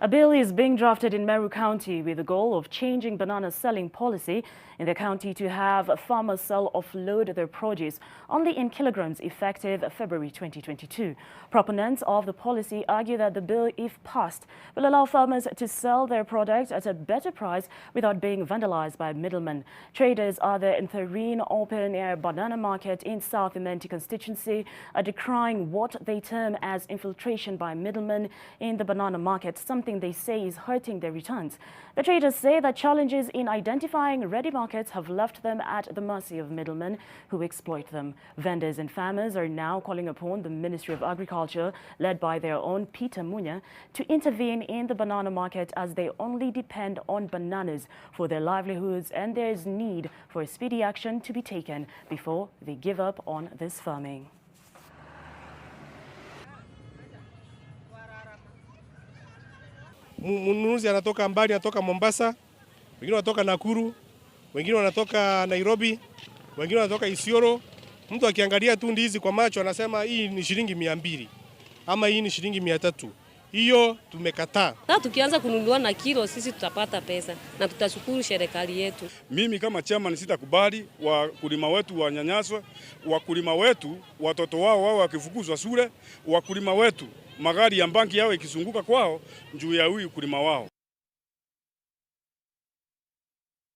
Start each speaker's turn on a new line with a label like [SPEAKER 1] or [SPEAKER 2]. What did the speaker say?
[SPEAKER 1] A bill is being drafted in Meru County with the goal of changing banana selling policy in the county to have farmers offload their produce only in kilograms effective February 2022. Proponents of the policy argue that the bill, if passed, will allow farmers to sell their products at a better price without being vandalized by middlemen. Traders at the Interrene open-air banana market in South Imenti constituency are decrying what they term as infiltration by middlemen in the banana market, something they say is hurting their returns. The traders say that challenges in identifying ready markets have left them at the mercy of middlemen who exploit them. Vendors and farmers are now calling upon the Ministry of Agriculture, led by their own Peter Munya, to intervene in the banana market as they only depend on bananas for their livelihoods, and there is need for a speedy action to be taken before they give up on this farming.
[SPEAKER 2] Mnunuzi anatoka mbali, anatoka Mombasa, wengine wanatoka Nakuru, wengine wanatoka Nairobi, wengine wanatoka Isiolo. Mtu akiangalia tu ndizi kwa macho anasema hii ni shilingi 200 ama hii ni shilingi 300. Hiyo tumekataa.
[SPEAKER 3] Na tukianza kununua na kilo sisi tutapata pesa na tutashukuru serikali yetu.
[SPEAKER 4] Mimi kama chairman sitakubali wakulima wetu wanyanyaswe, wakulima wetu watoto wao wakifukuzwa shule, wakulima wetu magari ya banki yao ikizunguka kwao juu ya huyu ukulima wao.